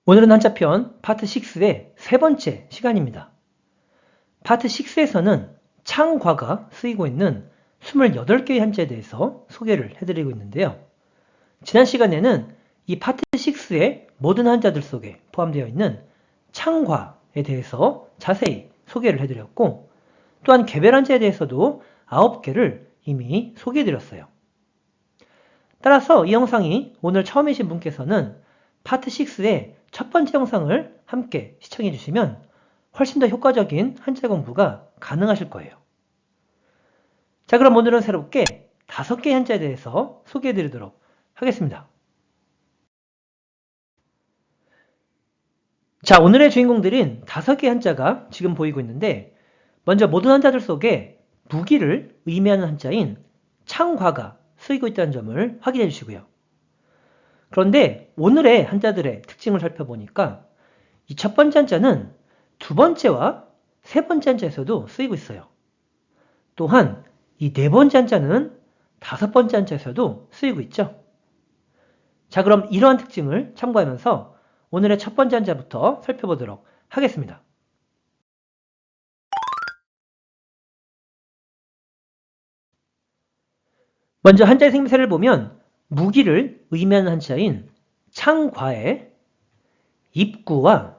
오늘은 한자편 파트 6의 세 번째 시간입니다. 파트 6에서는 창과가 쓰이고 있는 28개의 한자에 대해서 소개를 해드리고 있는데요. 지난 시간에는 이 파트 6의 모든 한자들 속에 포함되어 있는 창과에 대해서 자세히 소개를 해드렸고, 또한 개별 한자에 대해서도 9개를 이미 소개해드렸어요. 따라서 이 영상이 오늘 처음이신 분께서는 파트 6의 첫 번째 영상을 함께 시청해 주시면 훨씬 더 효과적인 한자 공부가 가능하실 거예요. 자, 그럼 오늘은 새롭게 5개의 한자에 대해서 소개해 드리도록 하겠습니다. 자, 오늘의 주인공들인 5개의 한자가 지금 보이고 있는데, 먼저 모든 한자들 속에 무기를 의미하는 한자인 창과가 쓰이고 있다는 점을 확인해 주시고요. 그런데 오늘의 한자들의 특징을 살펴보니까 이 첫 번째 한자는 두 번째와 세 번째 한자에서도 쓰이고 있어요. 또한 이 네 번째 한자는 다섯 번째 한자에서도 쓰이고 있죠. 자, 그럼 이러한 특징을 참고하면서 오늘의 첫 번째 한자부터 살펴보도록 하겠습니다. 먼저 한자의 생김새를 보면 무기를 의미하는 한자인 창과에 입구와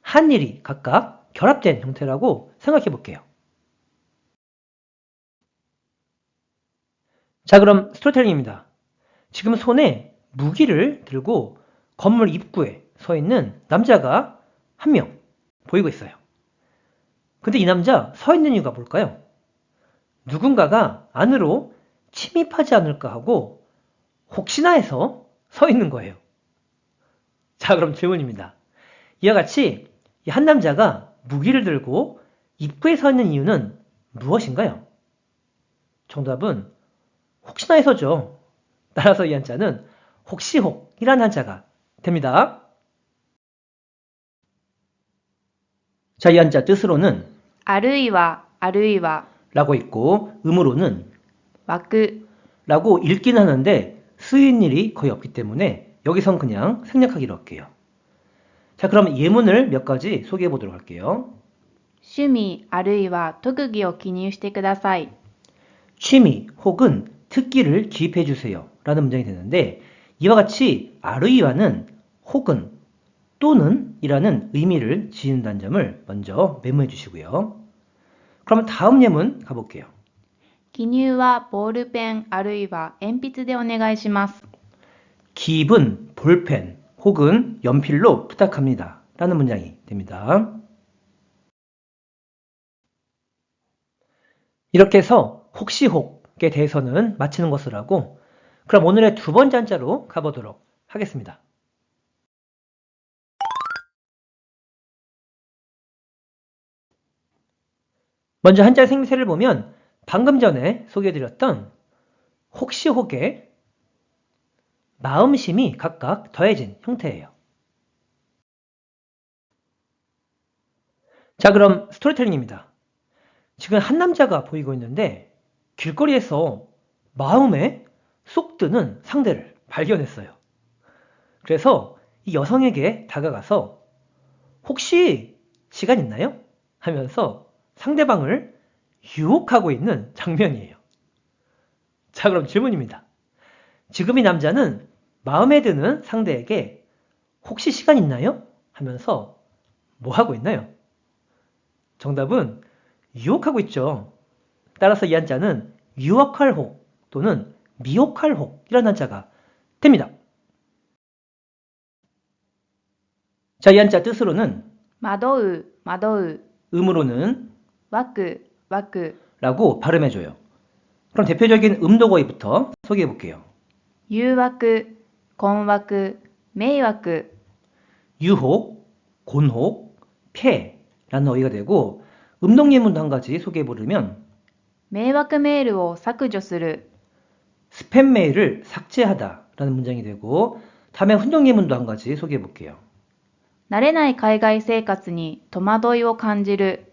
한일이 각각 결합된 형태라고 생각해 볼게요. 자, 그럼 스토리텔링입니다. 지금 손에 무기를 들고 건물 입구에 서 있는 남자가 한 명 보이고 있어요. 근데 이 남자 서 있는 이유가 뭘까요? 누군가가 안으로 침입하지 않을까 하고 혹시나 해서 서 있는 거예요. 자, 그럼 질문입니다. 이와 같이 이 한 남자가 무기를 들고 입구에 서 있는 이유는 무엇인가요? 정답은 혹시나 해서죠. 따라서 이 한자는 혹시혹이라는 한자가 됩니다. 자, 이 한자 뜻으로는 あるいは 라고 있고 음으로는 湧く 라고 읽긴 하는데 쓰인 일이 거의 없기 때문에 여기선 그냥 생략하기로 할게요. 자, 그럼 예문을 몇 가지 소개해 보도록 할게요. 趣味あるいは特技を記入してください。 취미 혹은 특기를 기입해 주세요 라는 문장이 되는데, 이와 같이 아르이와는 혹은 또는 이라는 의미를 지닌다는 점을 먼저 메모해 주시고요. 그럼 다음 예문 가볼게요. 記入はボールペンあるいは鉛筆でお願いします。 기입은 볼펜 혹은 연필로 부탁합니다 라는 문장이 됩니다. 이렇게 해서 혹시 혹에 대해서는 마치는 것을 하고, 그럼 오늘의 두 번째 한자로 가보도록 하겠습니다. 먼저 한자의 생김새를 보면 방금 전에 소개해드렸던 혹시 혹에 마음심이 각각 더해진 형태예요. 자, 그럼 스토리텔링입니다. 지금 한 남자가 보이고 있는데 길거리에서 마음에 쏙 드는 상대를 발견했어요. 그래서 이 여성에게 다가가서 혹시 시간 있나요? 하면서 상대방을 유혹하고 있는 장면이에요. 자, 그럼 질문입니다. 지금 이 남자는 마음에 드는 상대에게 혹시 시간 있나요? 하면서 뭐 하고 있나요? 정답은 유혹하고 있죠. 따라서 이 한자는 유혹할 혹 또는 미혹할 혹이라는 한자가 됩니다. 자, 이 한자 뜻으로는 惑う 음으로는 湧く 라고 발음해줘요. 그럼 대표적인 음도거의부터 소개해 볼게요. 誘惑困惑迷惑 유혹, 곤혹, 폐라는 어휘가 되고, 음동예문도 한 가지 소개해 보려면 迷惑メールを削除する 스팸 메일을 삭제하다 라는 문장이 되고, 다음에 훈용예문도 한 가지 소개해 볼게요. 慣れない海外生活に戸惑いを感じる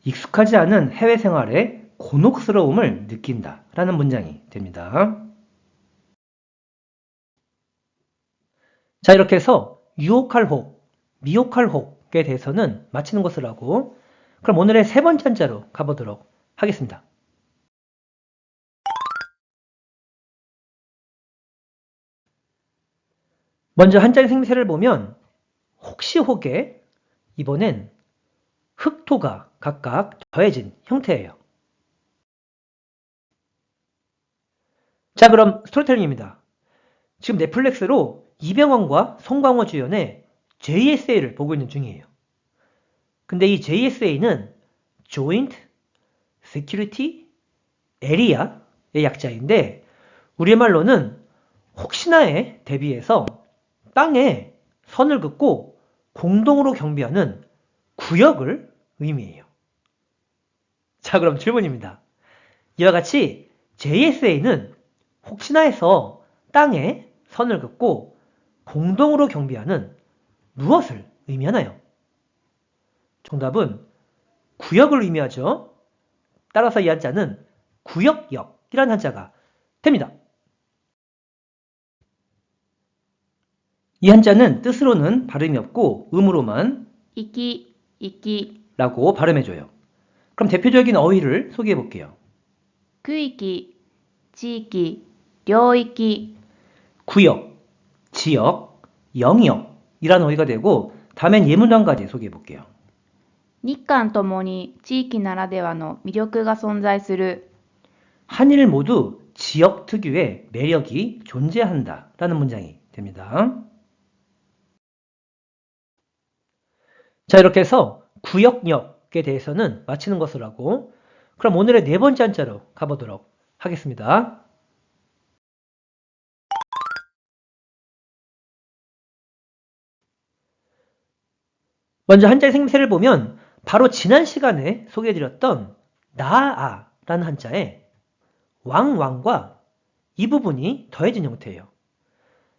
익숙하지 않은 해외 생활에 곤혹스러움을 느낀다 라는 문장이 됩니다. 자, 이렇게 해서 유혹할 혹, 미혹할 혹에 대해서는 맞히는 것을 하고, 그럼 오늘의 세 번째 한자로 가보도록 하겠습니다. 먼저 한자의 생세를 보면 혹시 혹에 이번엔 흑토가 각각 더해진 형태예요. 자, 그럼 스토리텔링입니다. 지금 넷플릭스로 이병헌과 송강호 주연의 JSA를 보고 있는 중이에요. 근데 이 JSA는 Joint Security Area의 약자인데 우리말로는 혹시나에 대비해서 땅에 선을 긋고 공동으로 경비하는 구역을 의미해요. 자, 그럼 질문입니다. 이와 같이 JSA는 혹시나 해서 땅에 선을 긋고 공동으로 경비하는 무엇을 의미하나요? 정답은 구역을 의미하죠. 따라서 이 한자는 구역역이라는 한자가 됩니다. 이 한자는 뜻으로는 발음이 없고 음으로만 行き、行き、 라고 발음해줘요. 그럼 대표적인 어휘를 소개해 볼게요. 区域、地域、領域、 구역, 지역, 영역이라는 어휘가 되고 다음엔 예문 한 가지 소개해 볼게요. 日韓ともに地域ならではの魅力が存在する。 한일 모두 지역 특유의 매력이 존재한다 라는 문장이 됩니다. 자, 이렇게 해서 구역역에 대해서는 마치는 것을 하고 그럼 오늘의 네 번째 한자로 가보도록 하겠습니다. 먼저 한자의 생세를 보면 바로 지난 시간에 소개해드렸던 나아라는 한자에 왕과 이 부분이 더해진 형태예요.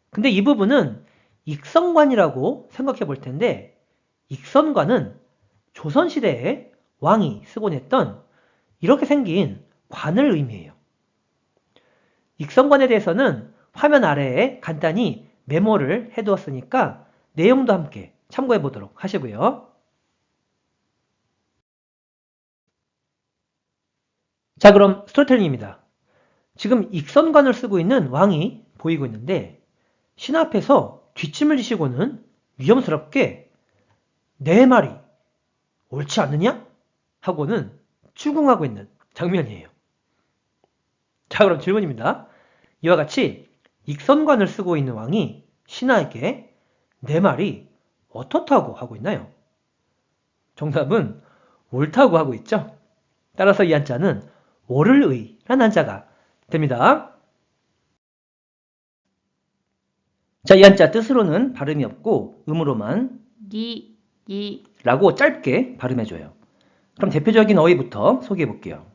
근데 이 부분은 익선관이라고 생각해 볼 텐데 익선관은 조선시대에 왕이 쓰곤 했던 이렇게 생긴 관을 의미해요. 익선관에 대해서는 화면 아래에 간단히 메모를 해두었으니까 내용도 함께 참고해 보도록 하시고요. 자, 그럼 스토리텔링입니다. 지금 익선관을 쓰고 있는 왕이 보이고 있는데 신 앞에서 뒷짐을 지시고는 위험스럽게 내 말이 옳지 않느냐? 하고는 추궁하고 있는 장면이에요. 자, 그럼 질문입니다. 이와 같이 익선관을 쓰고 있는 왕이 신하에게 내 말이 어떻다고 하고 있나요? 정답은 옳다고 하고 있죠. 따라서 이 한자는 옳을의라는 한자가 됩니다. 자, 이 한자 뜻으로는 발음이 없고 음으로만 義、義、 라고 짧게 발음해줘요. 그럼 대표적인 어휘부터 소개해 볼게요.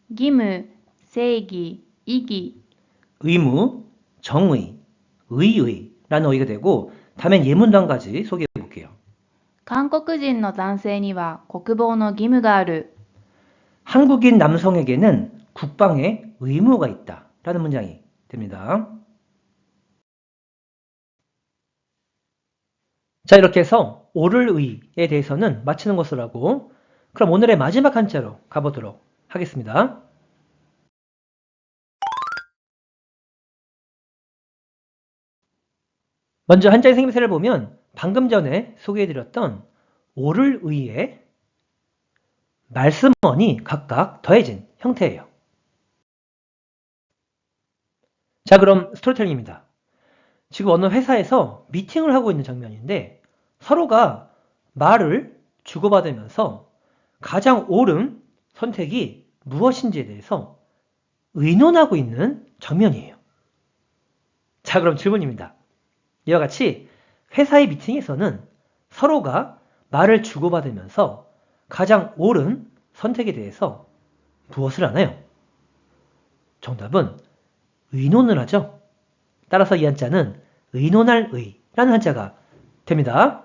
義務、正義、意義、 의무, 정의, 의의라는 어휘가 되고 다음엔 예문도 한 가지 소개해 볼게요. 韓国人の男性には国防の義務がある。 한국인 남성에게는 국방의 의무가 있다 라는 문장이 됩니다. 자, 이렇게 해서 옳을의에 대해서는 마치는 것을 하고 그럼 오늘의 마지막 한자로 가보도록 하겠습니다. 먼저 한자의 생김새를 보면 방금 전에 소개해드렸던 옳을의에 말씀어니 각각 더해진 형태예요. 자, 그럼 스토리텔링입니다. 지금 어느 회사에서 미팅을 하고 있는 장면인데 서로가 말을 주고받으면서 가장 옳은 선택이 무엇인지에 대해서 의논하고 있는 장면이에요. 자, 그럼 질문입니다. 이와 같이 회사의 미팅에서는 서로가 말을 주고받으면서 가장 옳은 선택에 대해서 무엇을 하나요? 정답은 의논을 하죠. 따라서 이 한자는 의논할 의라는 한자가 됩니다.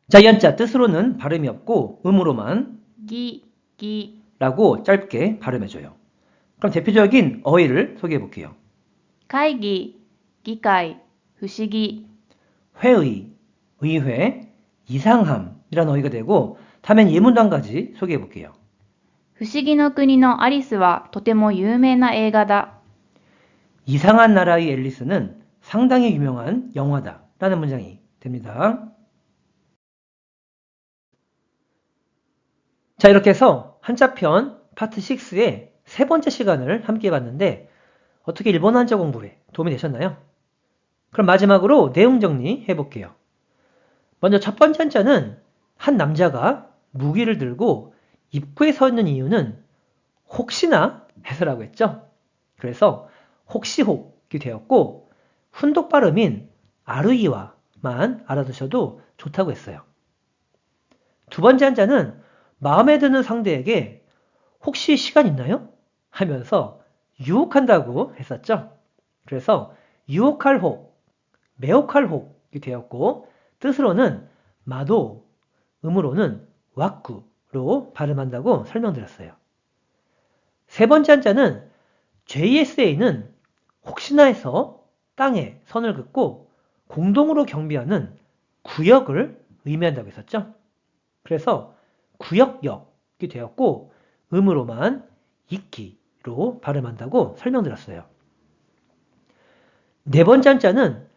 자, 이 한자 뜻으로는 발음이 없고 음으로만 義、義、 라고 짧게 발음해줘요. 그럼 대표적인 어휘를 소개해 볼게요.会議、議会、不思議、 회의, 의회, 이상함이라는 어휘가 되고 다음엔 예문도 한 가지 소개해 볼게요. 不思議の国のアリスはとても有名な映画だ。 이상한 나라의 앨리스는 상당히 유명한 영화다 라는 문장이 됩니다. 자, 이렇게 해서 한자편 파트 6의 세 번째 시간을 함께 해봤는데 어떻게 일본어 한자 공부에 도움이 되셨나요? 그럼 마지막으로 내용 정리해 볼게요. 먼저 첫 번째 한자는 한 남자가 무기를 들고 입구에 서 있는 이유는 혹시나 해서라고 했죠. 그래서 혹시혹이 되었고 훈독 발음인 아르이와만 알아두셔도 좋다고 했어요. 두 번째 한자는 마음에 드는 상대에게 혹시 시간 있나요? 하면서 유혹한다고 했었죠. 그래서 유혹할 혹, 매혹할 혹이 되었고 뜻으로는 마도, 음으로는 왁구로 발음한다고 설명드렸어요. 세 번째 한자는 JSA는 혹시나 해서 땅에 선을 긋고 공동으로 경비하는 구역을 의미한다고 했었죠. 그래서 구역역이 되었고 음으로만 있기로 발음한다고 설명드렸어요. 네 번째 한자는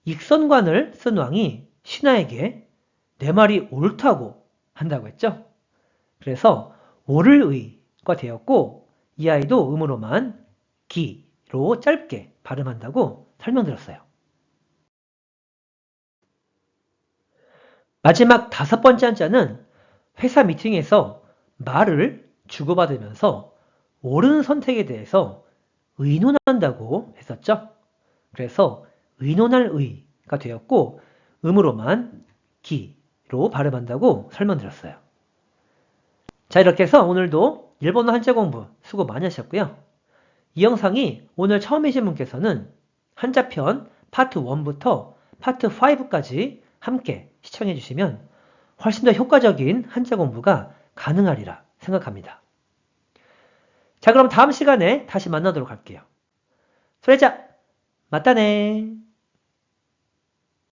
익선관을 쓴 왕이 신하에게 내 말이 옳다고 한다고 했죠. 그래서 옳을 의가 되었고 이 아이도 음으로만 기로 짧게 발음한다고 설명드렸어요. 마지막 다섯 번째 한자는 회사 미팅에서 말을 주고받으면서 옳은 선택에 대해서 의논한다고 했었죠. 그래서 의논할 의가 되었고 음으로만 기로 발음한다고 설명드렸어요. 자, 이렇게 해서 오늘도 일본어 한자 공부 수고 많이 하셨고요. 이 영상이 오늘 처음이신 분께서는 한자편 파트 1부터 파트 5까지 함께 시청해 주시면 훨씬 더 효과적인 한자 공부가 가능하리라 생각합니다. 자, 그럼 다음 시간에 다시 만나도록 할게요. それじゃ、またね